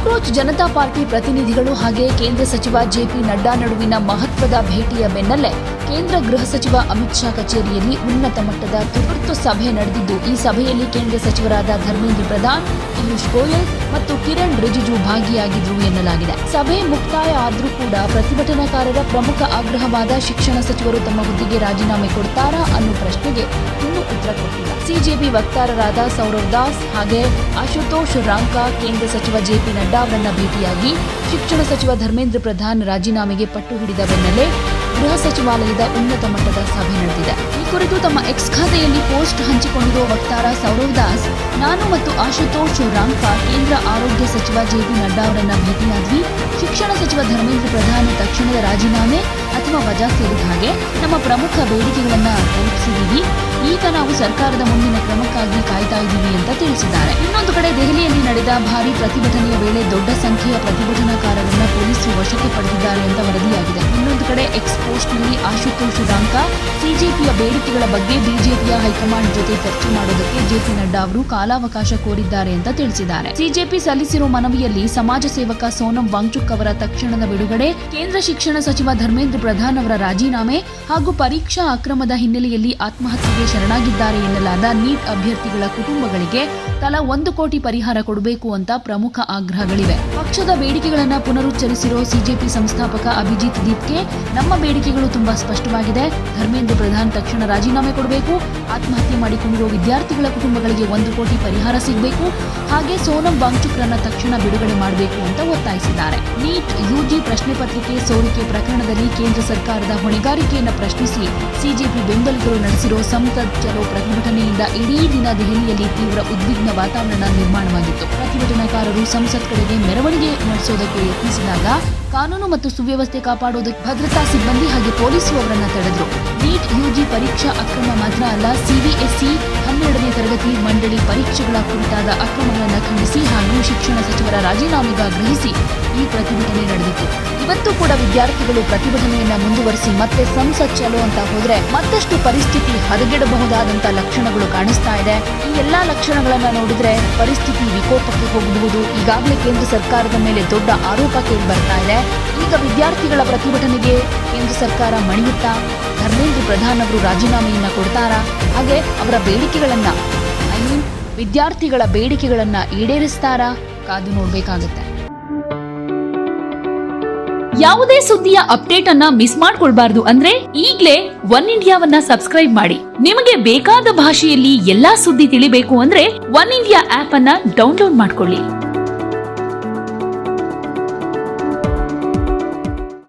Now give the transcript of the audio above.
Cockroach Janata party ಪ್ರತಿನಿಧಿಗಳು ಹಾಗೆ ಕೇಂದ್ರ ಸಚಿವ ಜೆಪಿ ನಡ್ಡಾ ನಡುವಿನ ಮಹತ್ವದ ಭೇಟಿಯ ಬೆನ್ನಲ್ಲೇ ಕೇಂದ್ರ ಗೃಹ ಸಚಿವ ಅಮಿತ್ ಶಾ ಕಚೇರಿಯಲ್ಲಿ ಉನ್ನತ ಮಟ್ಟದ ತುರ್ತು ಸಭೆ ನಡೆದಿದ್ದು, ಈ ಸಭೆಯಲ್ಲಿ ಕೇಂದ್ರ ಸಚಿವರಾದ ಧರ್ಮೇಂದ್ರ ಪ್ರಧಾನ್, ಪಿಯೂಷ್ ಗೋಯಲ್ ಮತ್ತು ಕಿರಣ್ ರಿಜಿಜು ಭಾಗಿಯಾಗಿದ್ರು ಎನ್ನಲಾಗಿದೆ. ಸಭೆ ಮುಕ್ತಾಯ ಆದ್ರೂ ಕೂಡ ಪ್ರತಿಭಟನಾಕಾರರ ಪ್ರಮುಖ ಆಗ್ರಹವಾದ ಶಿಕ್ಷಣ ಸಚಿವರು ತಮ್ಮ ಹುದ್ದೆಗೆ ರಾಜೀನಾಮೆ ಕೊಡ್ತಾರಾ ಅನ್ನೋ ಪ್ರಶ್ನೆಗೆ ಇನ್ನೂ ಉತ್ತರ ಕೊಟ್ಟಿಲ್ಲ. ಸಿಜೆಪಿ ವಕ್ತಾರರಾದ ಸೌರವ್ ದಾಸ್ ಹಾಗೆ ಆಶುತೋಷ್ ರಾಂಕಾ ಕೇಂದ್ರ ಸಚಿವ ಜೆಪಿ ನಡ್ಡಾ ಅವರನ್ನ ಭೇಟಿಯಾಗಿ ಶಿಕ್ಷಣ ಸಚಿವ ಧರ್ಮೇಂದ್ರ ಪ್ರಧಾನ್ ರಾಜೀನಾಮೆಗೆ ಪಟ್ಟು ಹಿಡಿದ ಬೆನ್ನಲ್ಲೇ ಗೃಹ ಸಚಿವಾಲಯದ ಉನ್ನತ ಮಟ್ಟದ ಸಭೆ ನಡೆದಿದೆ. ಈ ಕುರಿತು ತಮ್ಮ ಎಕ್ಸ್ ಖಾತೆಯಲ್ಲಿ ಪೋಸ್ಟ್ ಹಂಚಿಕೊಂಡಿರುವ ವಕ್ತಾರ ಸೌರವ್ ದಾಸ್, ನಾನು ಮತ್ತು ಆಶುತೋಷ್ ರಾಂಕಾ ಕೇಂದ್ರ ಆರೋಗ್ಯ ಸಚಿವ ಜೆಪಿ ನಡ್ಡಾ ಅವರನ್ನ ಭೇಟಿಯಾದ್ವಿ. ಶಿಕ್ಷಣ ಸಚಿವ ಧರ್ಮೇಂದ್ರ ಪ್ರಧಾನ್ ತಕ್ಷಣದ ರಾಜೀನಾಮೆ ಅಥವಾ ವಜಾ ಸೇರಿದ ಹಾಗೆ ನಮ್ಮ ಪ್ರಮುಖ ಬೇಡಿಕೆಗಳನ್ನ ತಲುಪಿಸಿದ್ದೀವಿ. ಈಗ ನಾವು ಸರ್ಕಾರದ ಮುಂದಿನ ಕ್ರಮಕ್ಕಾಗಿ ಕಾಯ್ತಾ ಇದ್ದೀವಿ ಅಂತ ತಿಳಿಸಿದ್ದಾರೆ. ಇನ್ನೊಂದು ಕಡೆ ದೆಹಲಿಯಲ್ಲಿ ನಡೆದ ಭಾರೀ ಪ್ರತಿಭಟನೆಯ ವೇಳೆ ದೊಡ್ಡ ಸಂಖ್ಯೆಯ ಪ್ರತಿಭಟನಾಕಾರರನ್ನ ಪೊಲೀಸರು ವಶಕ್ಕೆ ಪಡೆದಿದ್ದಾರೆ ಅಂತ ವರದಿಯಾಗಿದೆ. ಇನ್ನೊಂದು ಕಡೆ ಎಕ್ಸ್ ಪೋಸ್ಟ್ನಲ್ಲಿ ಆಶುತೋಷ್ ರಾಂಕಾ ಸಿಜೆಪಿಯ ಬೇಡಿಕೆಗಳ ಬಗ್ಗೆ ಬಿಜೆಪಿಯ ಹೈಕಮಾಂಡ್ ಜೊತೆ ಚರ್ಚೆ ಮಾಡೋದಕ್ಕೆ ಜೆಪಿ ನಡ್ಡಾ ಅವರು ಕಾಲಾವಕಾಶ ಕೋರಿದ್ದಾರೆ ಅಂತ ತಿಳಿಸಿದ್ದಾರೆ. ಸಿಜೆಪಿ ಸಲ್ಲಿಸಿರುವ ಮನವಿಯಲ್ಲಿ ಸಮಾಜ ಸೇವಕ ಸೋನಂ ವಾಂಗ್ಚುಕ್ ಅವರ ತಕ್ಷಣದ ಬಿಡುಗಡೆ, ಕೇಂದ್ರ ಶಿಕ್ಷಣ ಸಚಿವ ಧರ್ಮೇಂದ್ರ ಪ್ರಧಾನ್ ಅವರ ರಾಜೀನಾಮೆ ಹಾಗೂ ಪರೀಕ್ಷಾ ಅಕ್ರಮದ ಹಿನ್ನೆಲೆಯಲ್ಲಿ ಆತ್ಮಹತ್ಯೆಗೆ ಶರಣಾಗಿದ್ದಾರೆ ಎನ್ನಲಾದ ನೀಟ್ ಅಭ್ಯರ್ಥಿಗಳ ಕುಟುಂಬಗಳಿಗೆ ತಲಾ 1 ಕೋಟಿ ಪರಿಹಾರ ಕೊಡಬೇಕು ಅಂತ ಪ್ರಮುಖ ಆಗ್ರಹಗಳಿವೆ. ಪಕ್ಷದ ಬೇಡಿಕೆಗಳನ್ನ ಪುನರುಚ್ಚರಿಸಿರೋ ಸಿಜೆಪಿ ಸಂಸ್ಥಾಪಕ ಅಭಿಜಿತ್ ದೀಪ್ಗೆ, ನಮ್ಮ ಬೇಡಿಕೆಗಳು ತುಂಬಾ ಸ್ಪಷ್ಟವಾಗಿದೆ. ಧರ್ಮೇಂದ್ರ ಪ್ರಧಾನ್ ತಕ್ಷಣ ರಾಜೀನಾಮೆ ಕೊಡಬೇಕು, ಆತ್ಮಹತ್ಯೆ ಮಾಡಿಕೊಂಡಿರೋ ವಿದ್ಯಾರ್ಥಿಗಳ ಕುಟುಂಬಗಳಿಗೆ 1 ಕೋಟಿ ಪರಿಹಾರ ಸಿಗಬೇಕು, ಹಾಗೆ ಸೋನಂ ವಾಂಗ್ಚುಕ್ರನ್ನ ತಕ್ಷಣ ಬಿಡುಗಡೆ ಮಾಡಬೇಕು ಅಂತ ಒತ್ತಾಯಿಸಿದ್ದಾರೆ. ನೀಟ್ ಯುಜಿ ಪ್ರಶ್ನೆ ಪತ್ರಿಕೆ ಸೋರಿಕೆ ಪ್ರಕರಣದಲ್ಲಿ ಕೇಂದ್ರ ಸರ್ಕಾರದ ಹೊಣೆಗಾರಿಕೆಯನ್ನು ಪ್ರಶ್ನಿಸಿ ಸಿಜೆಪಿ ಬೆಂಬಲಿಗರು ನಡೆಸಿರೋ ಸಂಸತ್ ಚಲೋ ಪ್ರತಿಭಟನೆಯಿಂದ ಇಡೀ ದಿನ ದೆಹಲಿಯಲ್ಲಿ ತೀವ್ರ ಉದ್ವಿಗ್ನ ವಾತಾವರಣ ನಿರ್ಮಾಣವಾಗಿತ್ತು. ಪ್ರತಿಭಟನಾಕಾರರು ಸಂಸತ್ ಕಡೆಗೆ ಮೆರವಣಿಗೆ ನಡೆಸೋದಕ್ಕೆ ಯತ್ನಿಸಿದಾಗ ಕಾನೂನು ಮತ್ತು ಸುವ್ಯವಸ್ಥೆ ಕಾಪಾಡೋದಕ್ಕೆ ಭದ್ರತಾ ಸಿಬ್ಬಂದಿ ಹಾಗೆ ಪೊಲೀಸರು ಅವರನ್ನ ತಡೆದ್ರು. ನೀಟ್ ಯುಜಿ ಪರೀಕ್ಷಾ ಅಕ್ರಮ ಮಾತ್ರ ಅಲ್ಲ, ಸಿಬಿಎಸ್ಇ 12ನೇ ತರಗತಿ ಮಂಡಳಿ ಪರೀಕ್ಷೆಗಳ ಕುರಿತಾದ ಅಕ್ರಮಗಳನ್ನು ಖಂಡಿಸಿ ಹಾಗೂ ಶಿಕ್ಷಣ ಸಚಿವರ ರಾಜೀನಾಮೆಗೆ ಆಗ್ರಹಿಸಿ ಈ ಪ್ರತಿಭಟನೆ ನಡೆದಿತ್ತು. ಇವತ್ತು ಕೂಡ ವಿದ್ಯಾರ್ಥಿಗಳು ಪ್ರತಿಭಟನೆಯನ್ನ ಮುಂದುವರಿಸಿ ಮತ್ತೆ ಸಂಸತ್ ಚಲೋ ಅಂತ ಹೋದ್ರೆ ಮತ್ತಷ್ಟು ಪರಿಸ್ಥಿತಿ ಹದಗೆಡಬಹುದಾದಂತ ಲಕ್ಷಣಗಳು ಕಾಣಿಸ್ತಾ ಇದೆ. ಈ ಎಲ್ಲಾ ಲಕ್ಷಣಗಳನ್ನ ನೋಡಿದ್ರೆ ಪರಿಸ್ಥಿತಿ ವಿಕೋಪಕ್ಕೆ ಹೋಗಬಹುದು. ಈಗಾಗಲೇ ಕೇಂದ್ರ ಸರ್ಕಾರದ ಮೇಲೆ ದೊಡ್ಡ ಆರೋಪ ಕೇಳಿ ಬರ್ತಾ ಇದೆ. ಈಗ ವಿದ್ಯಾರ್ಥಿಗಳ ಪ್ರತಿಭಟನೆಗೆ ಕೇಂದ್ರ ಸರ್ಕಾರ ಮಣಿಯುತ್ತಾ ಧರ್ಮೇಂದ್ರ ಪ್ರಧಾನ್ ಅವರು ರಾಜೀನಾಮೆಯನ್ನ ಕೊಡ್ತಾರಾ, ಹಾಗೆ ಅವರ ಬೇಡಿಕೆಗಳನ್ನ ವಿದ್ಯಾರ್ಥಿಗಳ ಬೇಡಿಕೆಗಳನ್ನ ಈಡೇರಿಸ್ತಾರಾ, ಕಾದು ನೋಡ್ಬೇಕಾಗತ್ತೆ. ಯಾವುದೇ ಸುದ್ದಿಯ ಅಪ್ಡೇಟ್ ಅನ್ನ ಮಿಸ್ ಮಾಡ್ಕೊಳ್ಬಾರ್ದು ಅಂದ್ರೆ ಈಗ್ಲೇ ಒನ್ ಇಂಡಿಯಾವನ್ನ ಸಬ್ಸ್ಕ್ರೈಬ್ ಮಾಡಿ. ನಿಮಗೆ ಬೇಕಾದ ಭಾಷೆಯಲ್ಲಿ ಎಲ್ಲಾ ಸುದ್ದಿ ತಿಳಿಬೇಕು ಅಂದ್ರೆ ಒನ್ ಇಂಡಿಯಾ ಆಪ್ ಅನ್ನ ಡೌನ್ಲೋಡ್ ಮಾಡ್ಕೊಳ್ಳಿ.